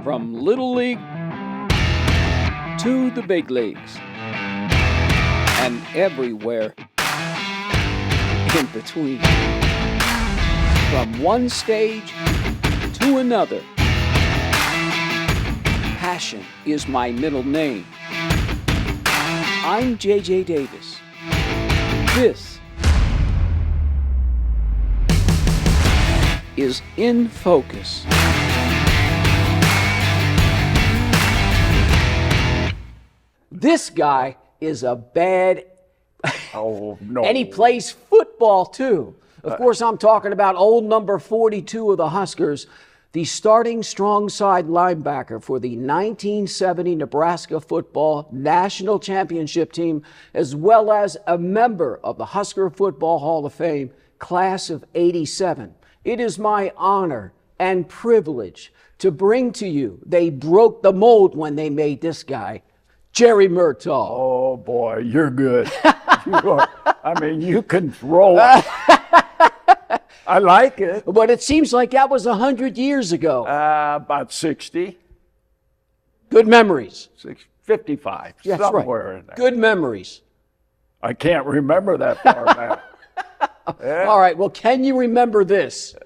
From Little League to the big leagues and everywhere in between. From one stage to another. Passion is my middle name. I'm J.J. Davis. This is In Focus. This guy is a bad... Oh, no. And he plays football, too. Of course, I'm talking about old number 42 of the Huskers, the starting strong side linebacker for the 1970 Nebraska Football National Championship team, as well as a member of the Husker Football Hall of Fame, class of '87. It is my honor and privilege to bring to you, they broke the mold when they made this guy, Jerry Murtaugh. Oh, boy, you're good. You can throw it. I like it. But it seems like that was 100 years ago. About 60. Good memories. 55, That's somewhere right. in there. Good memories. I can't remember that far back. Yeah. All right, well, can you remember this?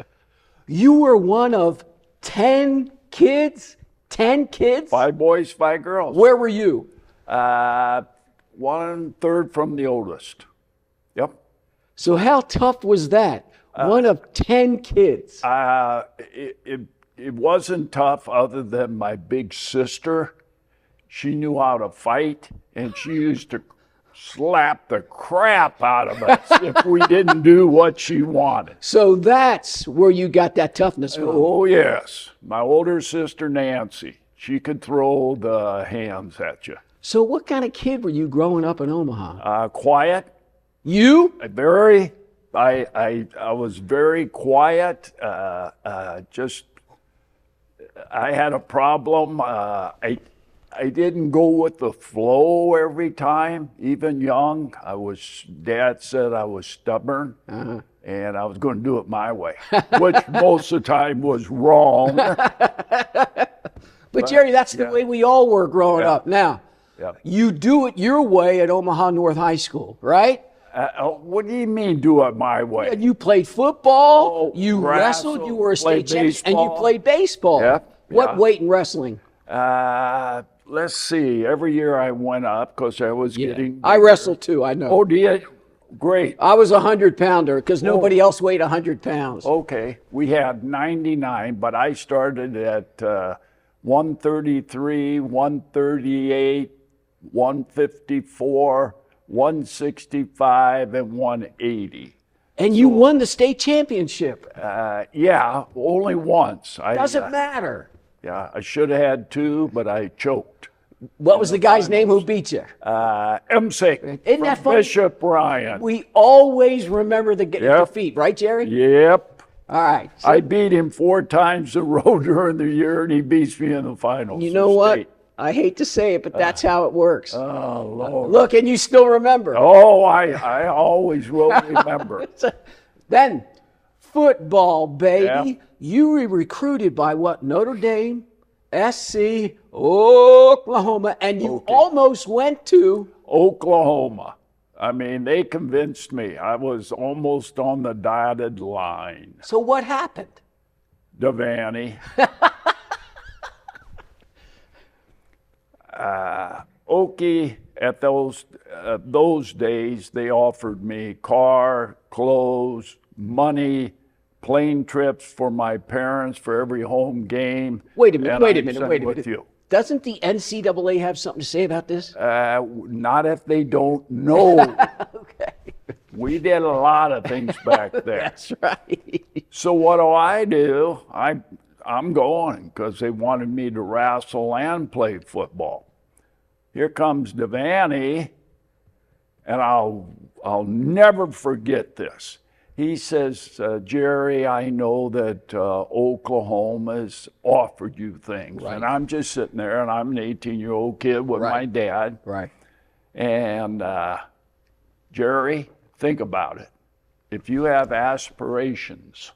You were one of 10 kids? 10 kids? 5 boys, 5 girls. Where were you? 1/3 from the oldest. Yep. So how tough was that? One of 10 kids. It wasn't tough other than my big sister. She knew how to fight, and she used to slap the crap out of us if we didn't do what she wanted. So that's where you got that toughness from. Oh, yes. My older sister, Nancy, she could throw the hands at you. So what kind of kid were you growing up in Omaha? Quiet. You? I was very quiet. I had a problem. I didn't go with the flow every time, even young. Dad said I was stubborn, and I was going to do it my way, which most of the time was wrong. But Jerry, that's the way we all were growing up. Now, you do it your way at Omaha North High School, right? What do you mean do it my way? And you played football, you wrestled, you were a state champion, and you played baseball. What weight in wrestling? Let's see. Every year I went up because I was getting... I wrestled too, I know. Oh, did you? Great. I was a 100-pounder because nobody else weighed 100 pounds. Okay. We had 99, but I started at 133, 138, 154, 165, and 180. And you won the state championship. Yeah, only once. Doesn't matter. Yeah, I should have had 2, but I choked. What was the guy's name who beat you? M6 Isn't that funny? Bishop Ryan. We always remember the defeat, right, Jerry? Yep. All right. So I beat him 4 times in a row during the year, and he beats me in the finals. you know what? I hate to say it, but that's how it works. Oh, Lord. Look, and you still remember. Oh, I always will remember. Then, football, baby. Yeah. You were recruited by what? Notre Dame, SC, Oklahoma, and you almost went to... Oklahoma. I mean, they convinced me. I was almost on the dotted line. So what happened? Devaney. Okie, at those days, they offered me car, clothes, money, plane trips for my parents for every home game. Wait a minute. You. Doesn't the NCAA have something to say about this? Not if they don't know. Okay. We did a lot of things back there. That's right. So what do? I'm going because they wanted me to wrestle and play football. Here comes Devaney, and I'll never forget this. He says, Jerry, I know that Oklahoma's offered you things. Right. And I'm just sitting there, and I'm an 18-year-old kid with my dad. Right. And Jerry, think about it. If you have aspirations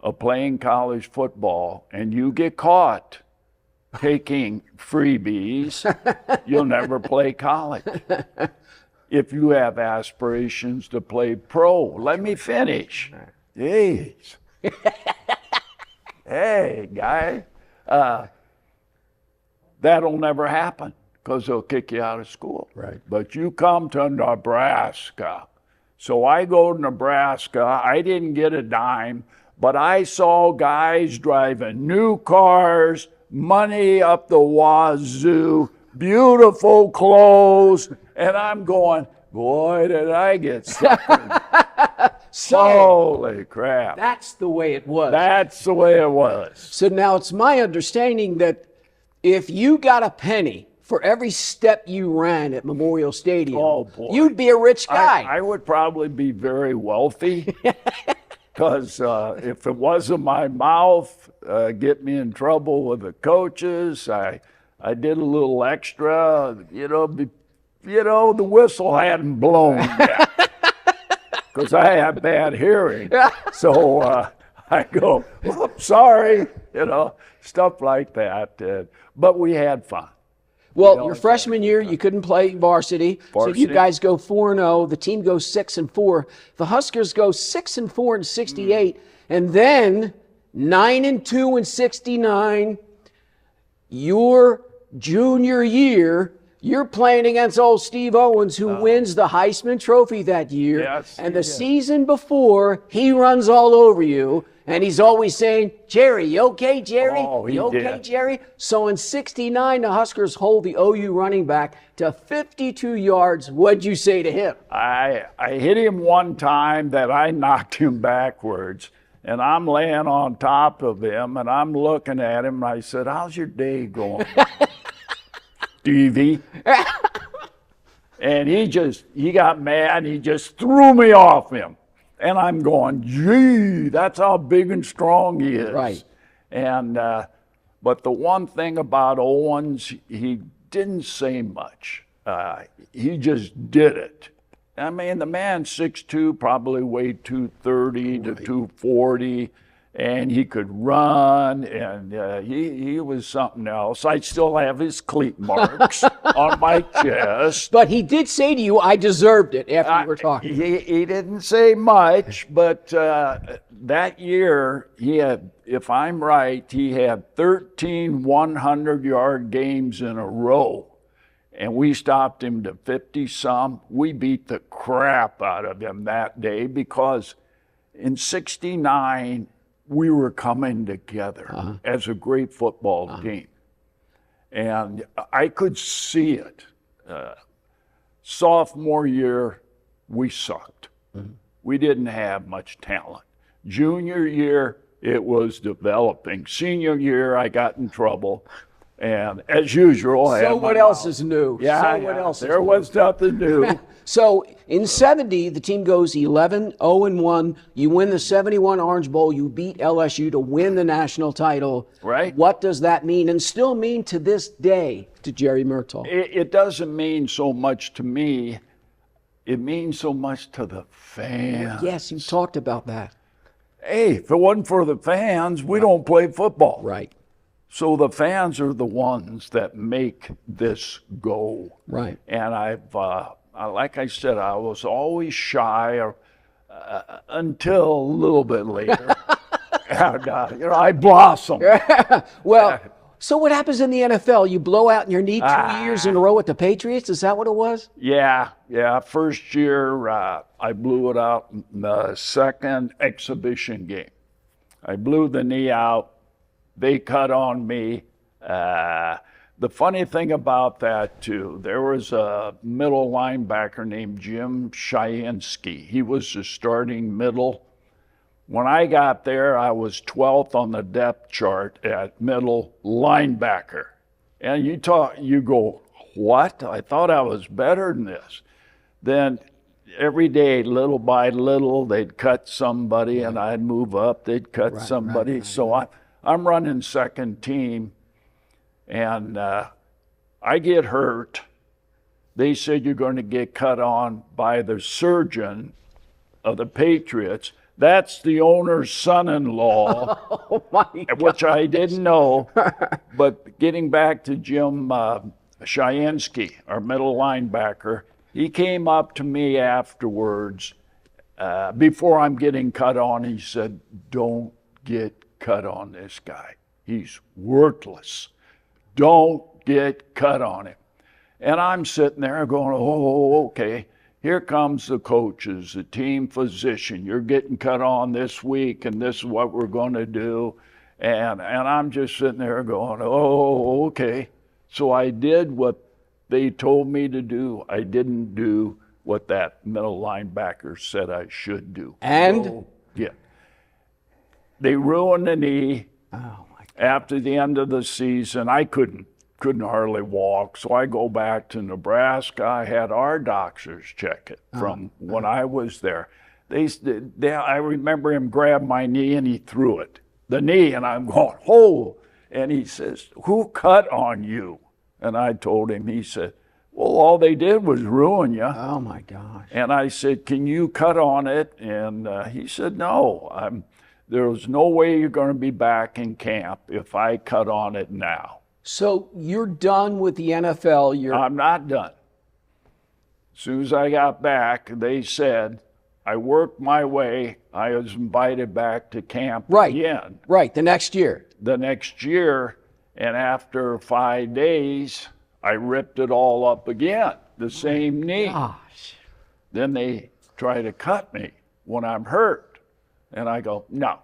of playing college football and you get caught taking freebies, you'll never play college. If you have aspirations to play pro, let me finish. Jeez. Hey, guy. That'll never happen because they'll kick you out of school. Right. But you come to Nebraska. So I go to Nebraska. I didn't get a dime, but I saw guys driving new cars, money up the wazoo, beautiful clothes, and I'm going, boy, did I get suckered. Holy crap. That's the way it was. That's the way it was. So now it's my understanding that if you got a penny for every step you ran at Memorial Stadium, Oh, boy. you'd be a rich guy. I would probably be very wealthy because if it wasn't my mouth, get me in trouble with the coaches. I did a little extra, the whistle hadn't blown yet because I have bad hearing. So I go, oops, sorry, stuff like that. But we had fun. Well, your freshman year, you couldn't play varsity. So you guys go 4-0. The team goes 6-4. The Huskers go 6-4 in 68, and then 9-2 in 69. Your junior year, you're playing against old Steve Owens, who wins the Heisman Trophy that year. Yes, and the season before, he runs all over you. And he's always saying, Jerry, you okay, Jerry? Oh, he you okay, did. Jerry? So in 69, the Huskers hold the OU running back to 52 yards. What'd you say to him? I hit him one time that I knocked him backwards, and I'm laying on top of him, and I'm looking at him, and I said, how's your day going, Stevie? And he got mad, he just threw me off him. And I'm going, gee, that's how big and strong he is. Right. And but the one thing about Owens, he didn't say much. He just did it. I mean, the man's 6'2", probably weighed 230 to 240, and he could run, and he was something else. I still have his cleat marks on my chest. But he did say to you, I deserved it after you were talking. He didn't say much, but that year, he had, if I'm right, he had 13 100-yard games in a row. And we stopped him to 50-some. We beat the crap out of him that day because in 69, we were coming together as a great football team. And I could see it. Sophomore year, we sucked. We didn't have much talent. Junior year, it was developing. Senior year, I got in trouble. And as usual, I had Someone my else mouth. is new. Yeah, Someone else there is was nothing new. So in 70, the team goes 11-0-1. You win the 71 Orange Bowl. You beat LSU to win the national title. Right. What does that mean and still mean to this day to Jerry Murtaugh? It doesn't mean so much to me. It means so much to the fans. Yes, you talked about that. Hey, if it wasn't for the fans, we don't play football. Right. So the fans are the ones that make this go. Right. And like I said, I was always shy until a little bit later. And, I blossomed. Well, so what happens in the NFL? You blow out in your knee 2 years in a row with the Patriots? Is that what it was? Yeah. First year, I blew it out in the second exhibition game. I blew the knee out. They cut on me. The funny thing about that, too, there was a middle linebacker named Jim Shiansky. He was the starting middle. When I got there, I was 12th on the depth chart at middle linebacker. And you go, what? I thought I was better than this. Then every day, little by little, they'd cut somebody, and I'd move up. They'd cut somebody. So I'm running second team, and I get hurt. They said you're going to get cut on by the surgeon of the Patriots. That's the owner's son-in-law, Oh my God. which I didn't know. But getting back to Jim Shayinsky, our middle linebacker, he came up to me afterwards, before I'm getting cut on. He said, "Don't get cut on this guy. He's worthless. Don't get cut on him." And I'm sitting there going, "Oh, okay. Here comes the coaches, the team physician. You're getting cut on this week, and this is what we're going to do." And I'm just sitting there going, "Oh, okay." So I did what they told me to do. I didn't do what that middle linebacker said I should do. And? So, yeah. They ruined the knee. Oh my God. After the end of the season. I couldn't hardly walk, so I go back to Nebraska. I had our doctors check it from when I was there. I remember him grab my knee and he threw it, the knee, and I'm going, "Oh!" And he says, "Who cut on you?" And I told him. He said, "Well, all they did was ruin you." Oh my gosh. And I said, "Can you cut on it?" And he said, "No, there's no way you're going to be back in camp if I cut on it now." So you're done with the NFL. I'm not done. As soon as I got back, they said, I worked my way. I was invited back to camp again. Right, the next year. The next year, and after 5 days, I ripped it all up again, the same knee. Gosh. Then they try to cut me when I'm hurt. And I go, no.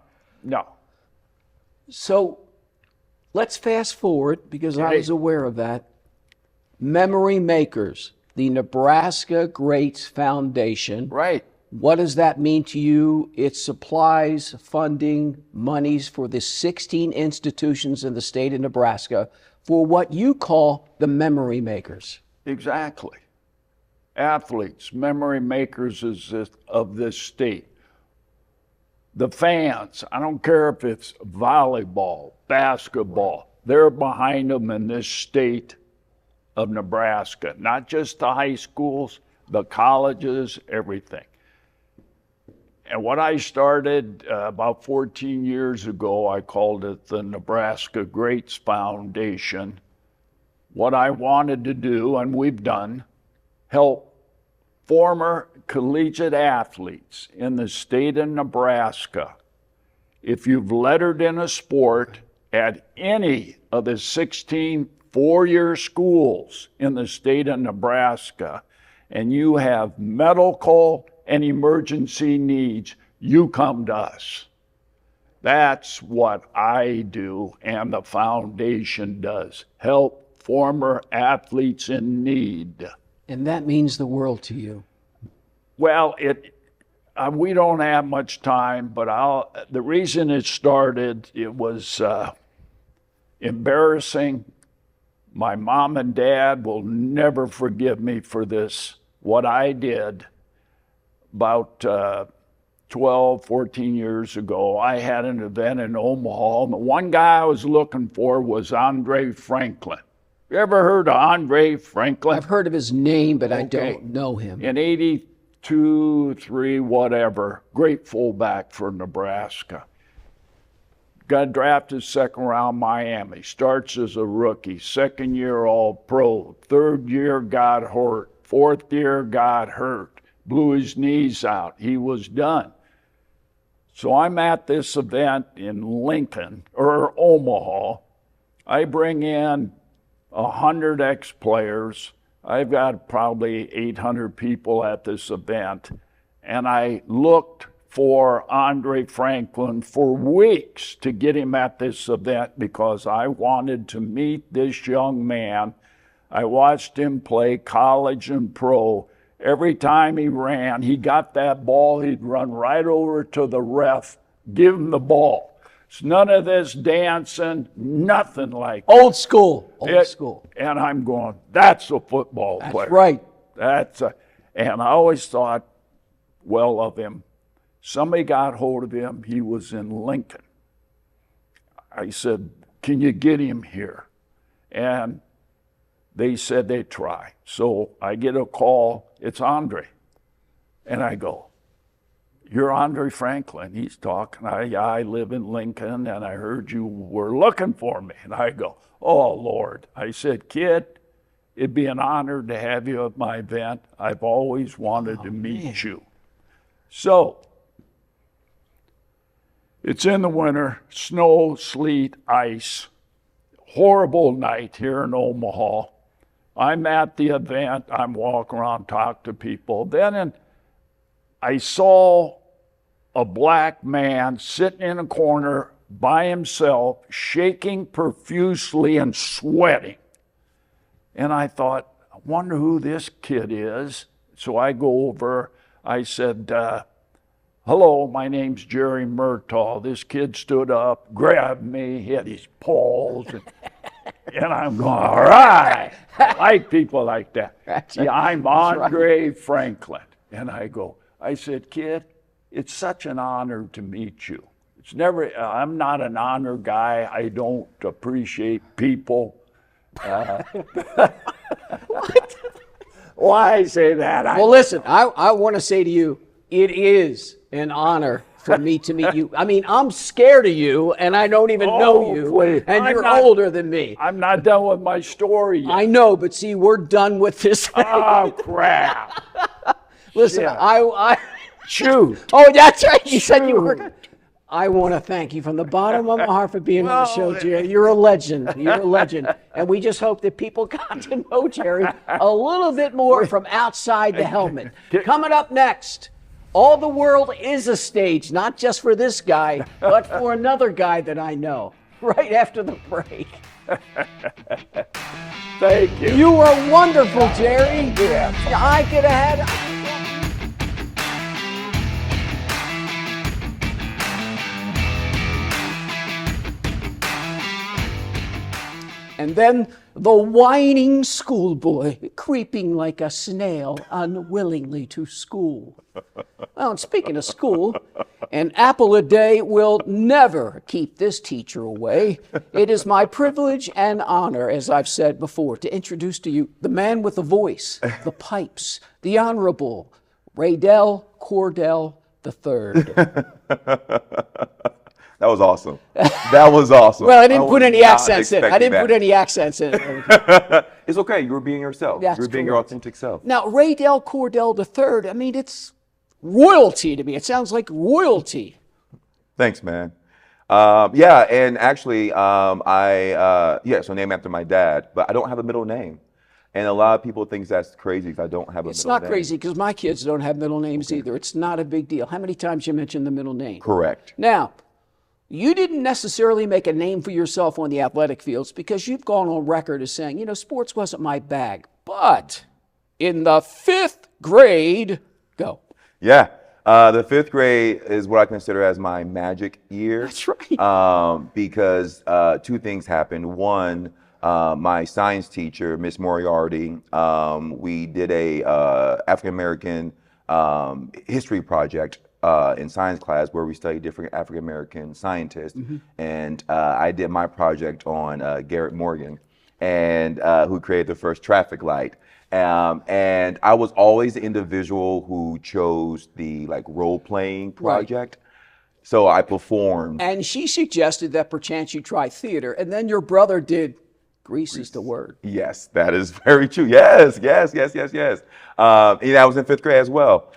So let's fast forward, because I was aware of that. Memory Makers, the Nebraska Greats Foundation. Right. What does that mean to you? It supplies funding, monies for the 16 institutions in the state of Nebraska for what you call the Memory Makers. Exactly. Athletes, memory makers of this state. The fans, I don't care if it's volleyball, basketball, they're behind them in this state of Nebraska. Not just the high schools, the colleges, everything. And what I started about 14 years ago, I called it the Nebraska Greats Foundation. What I wanted to do, and we've done, help former collegiate athletes in the state of Nebraska. If you've lettered in a sport at any of the 16 four-year schools in the state of Nebraska, and you have medical and emergency needs, you come to us. That's what I do and the foundation does. Help former athletes in need. And that means the world to you. Well, we don't have much time, but the reason it started, it was embarrassing. My mom and dad will never forgive me for this, what I did. About 12, 14 years ago, I had an event in Omaha, and the one guy I was looking for was Andre Franklin. You ever heard of Andre Franklin? I've heard of his name, but I don't know him. In 82, 3, whatever, great fullback for Nebraska. Got drafted second round Miami, starts as a rookie, second year All-Pro, third year got hurt, fourth year got hurt. Blew his knees out. He was done. So I'm at this event in Lincoln, or Omaha. I bring in 100 ex-players. I've got probably 800 people at this event. And I looked for Andre Franklin for weeks to get him at this event because I wanted to meet this young man. I watched him play college and pro. Every time he ran, he got that ball, he'd run right over to the ref, give him the ball. It's none of this dancing, nothing like that. Old school. Old school. And I'm going, that's a football player. That's right. And I always thought well of him. Somebody got hold of him. He was in Lincoln. I said, can you get him here? And they said they'd try. So I get a call, it's Andre. And I go, you're Andre Franklin. He's talking. I live in Lincoln, and I heard you were looking for me. And I go, oh, Lord. I said, kid, it'd be an honor to have you at my event. I've always wanted to meet you. So it's in the winter, snow, sleet, ice, horrible night here in Omaha. I'm at the event. I'm walking around, talk to people. Then I saw a black man sitting in a corner by himself, shaking profusely and sweating. And I thought, I wonder who this kid is. So I go over, I said, hello, my name's Jerry Murtaugh. This kid stood up, grabbed me, he had his paws, and I'm going, all right. I like people like that. Yeah, I'm Andre Franklin. And I said, kid, it's such an honor to meet you. It's never, I'm not an honor guy. I don't appreciate people. Why say that? Well, listen, I want to say to you, it is an honor for me to meet you. I mean, I'm scared of you, and I don't even know you, please. And you're older than me. I'm not done with my story yet. I know, but see, we're done with this. Oh, crap. Listen, Shit. I Shoot. Oh, that's right. You said you were. I want to thank you from the bottom of my heart for being on the show, Jerry. You're a legend. You're a legend. And we just hope that people got to know Jerry a little bit more from outside the helmet. Coming up next, all the world is a stage, not just for this guy, but for another guy that I know, right after the break. Thank you. You are wonderful, Jerry. Yeah. I could have had... And then the whining schoolboy, creeping like a snail unwillingly to school. Well, and speaking of school, an apple a day will never keep this teacher away. It is my privilege and honor, as I've said before, to introduce to you the man with the voice, the pipes, the Honorable Raydell Cordell III. That was awesome. That was awesome. Well, I didn't put any accents in. I didn't put any accents in. It's okay. You were being yourself. That's you were being your authentic self. Now, Raydell Cordell III, I mean, it's royalty to me. It sounds like royalty. Thanks, man. Yeah, and actually, so named after my dad, but I don't have a middle name. And a lot of people think that's crazy if I don't have a middle name. It's not crazy because my kids don't have middle names either. It's not a big deal. How many times you mentioned the middle name? Correct. Now, you didn't necessarily make a name for yourself on the athletic fields because you've gone on record as saying, sports wasn't my bag. But in the 5th grade, go. Yeah. The 5th grade is what I consider as my magic year. That's right. Because two things happened. One, my science teacher, Miss Moriarty, we did a African-American history project in science class where we studied different African-American scientists. Mm-hmm. And I did my project on Garrett Morgan, and who created the first traffic light. And I was always the individual who chose the role-playing project. Right. So I performed. And she suggested that perchance you try theater, and then your brother did Grease is the word. Yes, that is very true. Yes. And I was in 5th grade as well.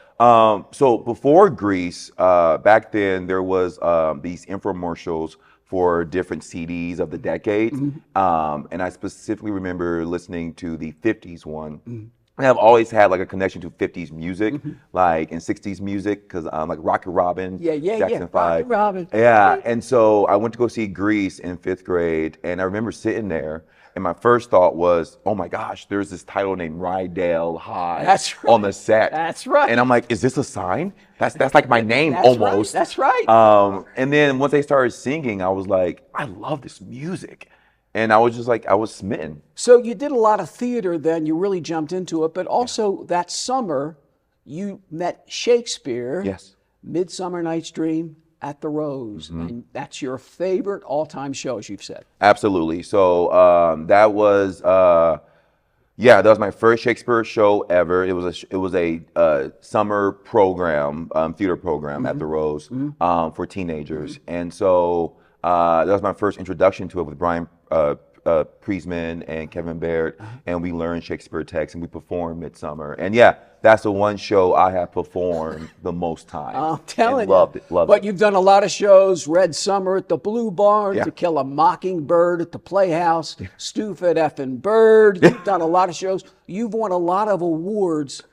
So before Grease, back then there was these infomercials for different CDs of the decades. Mm-hmm. And I specifically remember listening to the 50s one. Mm-hmm. And I've always had a connection to 50s music, mm-hmm. and 60s music, because Rocket Robin, Jackson 5. Rocket Robin. Yeah, and so I went to go see Grease in 5th grade, and I remember sitting there, and my first thought was, oh my gosh, there's this title named Raydell on the set. That's right. And I'm like, is this a sign? That's like my name almost. Right. That's right. And then once they started singing, I was like, I love this music. And I was just I was smitten. So you did a lot of theater then, you really jumped into it, but also that summer you met Shakespeare. Yes. Midsummer Night's Dream at the Rose. Mm-hmm. And that's your favorite all-time show, as you've said. Absolutely. So that was, Yeah, that was my first Shakespeare show ever. It was a summer program, theater program at the Rose for teenagers, and so that was my first introduction to it with Brian Priesman and Kevin Baird, and we learned Shakespeare text and we performed Midsummer. And yeah, that's the one show I have performed the most times. I'm telling and loved you. Loved but it. You've done a lot of shows: Red Summer at the Blue Barn, Yeah. To Kill a Mockingbird at the Playhouse, Stupid Effin' Bird. You've done a lot of shows. You've won a lot of awards,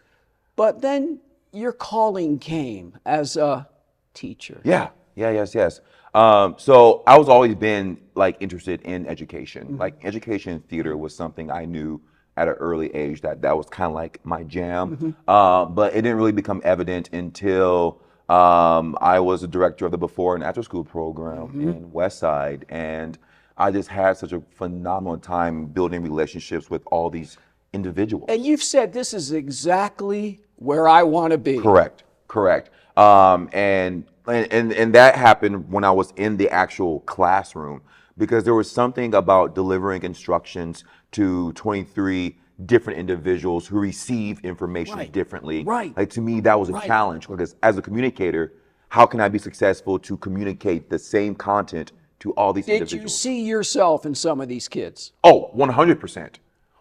but then your calling came as a teacher. Yes. So I was always been like interested in education. Like education and theater was something I knew at an early age that was kind of like my jam. But it didn't really become evident until I was the director of the before and after school program in Westside, and I just had such a phenomenal time building relationships with all these individuals. And you've said this is exactly where I want to be. Correct. And that happened when I was in the actual classroom, because there was something about delivering instructions to 23 different individuals who receive information differently. Right. Like, to me, that was a challenge, because as a communicator, how can I be successful to communicate the same content to all these individuals? Did you see yourself in some of these kids? Oh, 100%.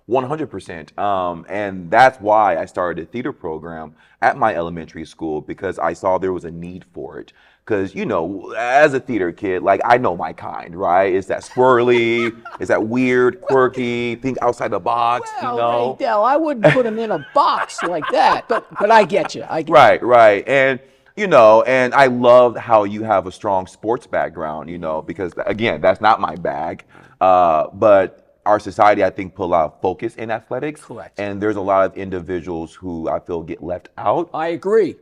100%. And that's why I started a theater program at my elementary school, because I saw there was a need for it. Because, you know, as a theater kid, like, I know my kind, right? It's that squirrely, it's that weird, quirky, think outside the box, Well, you know? Raydell, I wouldn't put him in a box like that, but I get you. Right. And, you know, and I loved how you have a strong sports background, you know, because, again, that's not my bag. But our society, I think, put a lot of focus in athletics. Correct. And there's a lot of individuals who I feel get left out. I agree.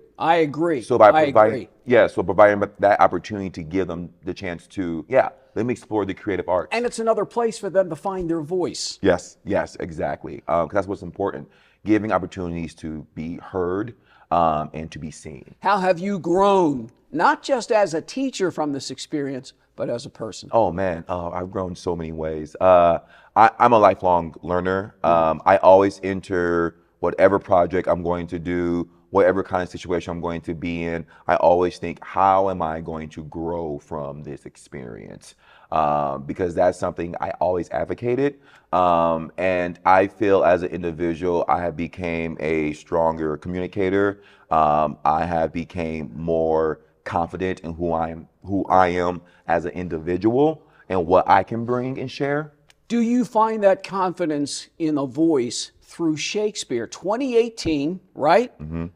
So by providing, providing that opportunity to give them the chance to, let me explore the creative arts. And it's another place for them to find their voice. Yes, exactly. Because that's what's important. Giving opportunities to be heard and to be seen. How have you grown, not just as a teacher from this experience, but as a person? Oh man, I've grown so many ways. I'm a lifelong learner. I always enter whatever project I'm going to do, whatever kind of situation I'm going to be in. I always think, how am I going to grow from this experience? Because that's something I always advocated. And I feel as an individual, I have became a stronger communicator. I have became more confident in who I am as an individual and what I can bring and share. Do you find that confidence in a voice through Shakespeare? 2018, right?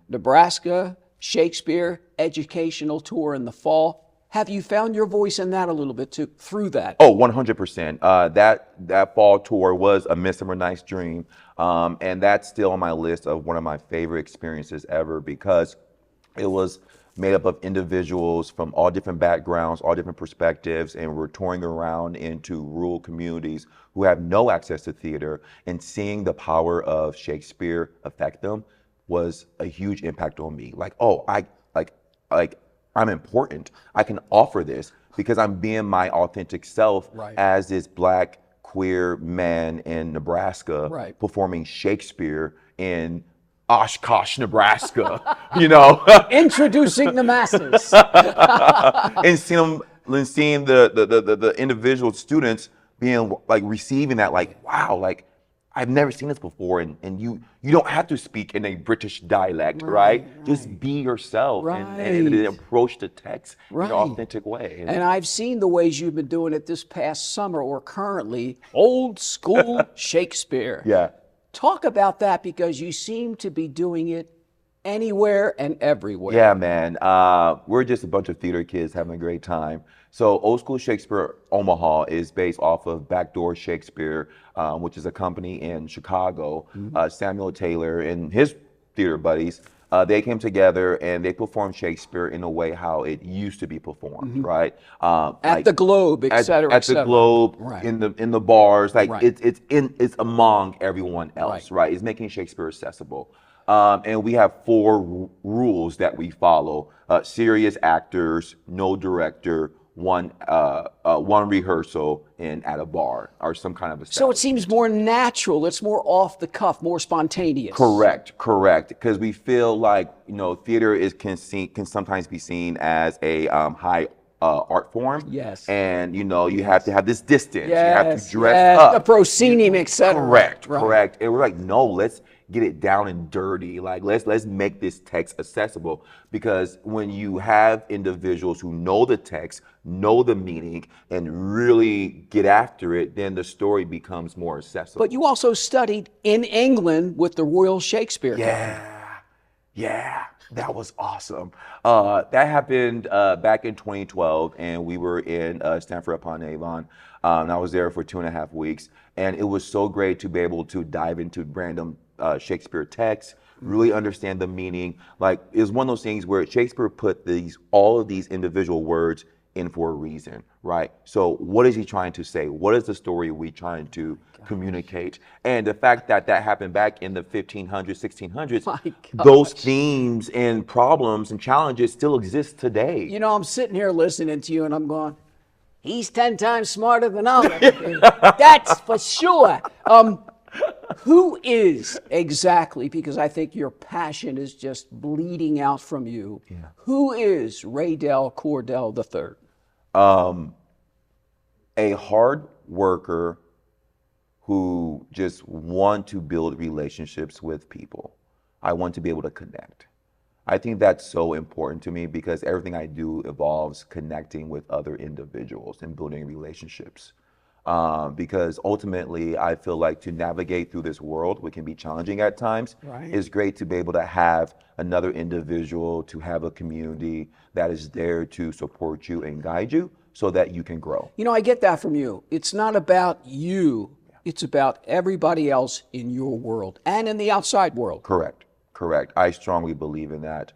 Nebraska Shakespeare educational tour in the fall. Have you found your voice in that a little bit too, through that? Oh, 100%. That fall tour was a Midsummer Night's Dream. And that's still on my list of one of my favorite experiences ever, because it was made up of individuals from all different backgrounds, all different perspectives, and we're touring around into rural communities who have no access to theater, and seeing the power of Shakespeare affect them was a huge impact on me. Like, oh, I'm important. I can offer this because I'm being my authentic self as this Black queer man in Nebraska performing Shakespeare in Oshkosh, Nebraska, you know. Introducing the masses. And seeing the individual students being like receiving that, like, wow, like, I've never seen this before, and you don't have to speak in a British dialect, right? Just be yourself and approach the text in an authentic way. And I've seen the ways you've been doing it this past summer, or currently, old school Shakespeare. Yeah. Talk about that, because you seem to be doing it anywhere and everywhere. Yeah, man. We're just a bunch of theater kids having a great time. So Old School Shakespeare Omaha is based off of Backdoor Shakespeare, which is a company in Chicago. Samuel Taylor and his theater buddies, they came together and they performed Shakespeare in a way how it used to be performed, right? At the Globe, et cetera, at the Globe, in the bars, like it's among everyone else, right? It's making Shakespeare accessible. And we have 4 rules that we follow: serious actors, no director, one rehearsal at a bar or some kind of a. So it seems more natural. It's more off the cuff, more spontaneous. Correct. Because we feel like theater can sometimes be seen as a high art form. Yes. And you have to have this distance. Yes. You have to dress up. The proscenium, etc. Correct. And we're like, no, let's get it down and dirty. Like let's make this text accessible, because when you have individuals who know the text, know the meaning, and really get after it, then the story becomes more accessible. But you also studied in England with the Royal Shakespeare Company. Yeah, that was awesome. That happened back in 2012, and we were in Stamford-upon-Avon. And I was there for 2.5 weeks, and it was so great to be able to dive into random Shakespeare texts, really understand the meaning. Like, it was one of those things where Shakespeare put all of these individual words in for a reason, right? So what is he trying to say? What is the story we trying to communicate? And the fact that happened back in the 1500s, 1600s, those themes and problems and challenges still exist today. I'm sitting here listening to you and I'm going, he's 10 times smarter than I am. That's for sure. Who is exactly, because I think your passion is just bleeding out from you, who is Raydell Cordell III? A hard worker who just want to build relationships with people. I want to be able to connect. I think that's so important to me, because everything I do involves connecting with other individuals and building relationships. Because ultimately, I feel like to navigate through this world, which can be challenging at times, it's great to be able to have another individual, to have a community that is there to support you and guide you so that you can grow. I get that from you. It's not about you. It's about everybody else in your world and in the outside world. Correct. I strongly believe in that.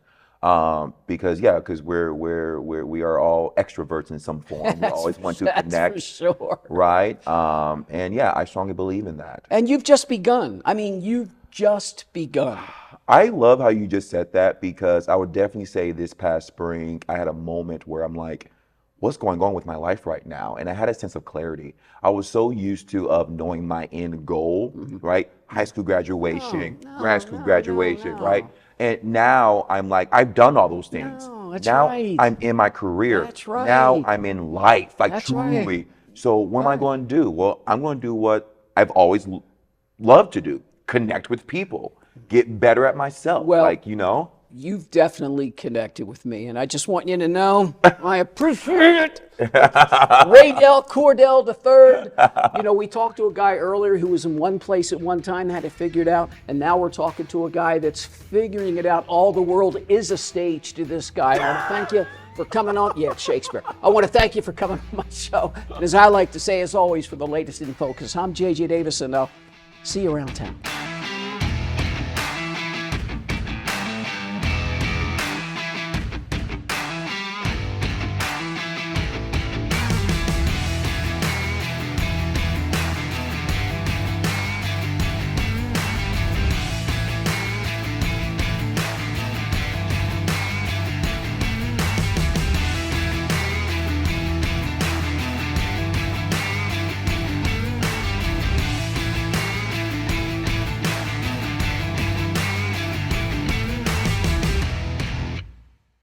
Because we are all extroverts in some form. We always want to connect. That's for sure. Right? And I strongly believe in that. And you've just begun. You've just begun. I love how you just said that, because I would definitely say this past spring, I had a moment where I'm like, what's going on with my life right now? And I had a sense of clarity. I was so used to knowing my end goal, right? High school graduation, grad school graduation, right? And now I'm like, I've done all those things. Now I'm in my career. That's right. Now I'm in life, like That's truly. right. So what am I going to do? Well, I'm going to do what I've always loved to do: connect with people, get better at myself. Well, you've definitely connected with me, and I just want you to know I appreciate it. Raydell Cordell III. We talked to a guy earlier who was in one place at one time, had it figured out, and now we're talking to a guy that's figuring it out. All the world is a stage to this guy. I want to thank you for coming on. Yeah, it's Shakespeare. I want to thank you for coming on my show. And as I like to say, as always, for the latest in focus, I'm JJ Davis, and I'll see you around town.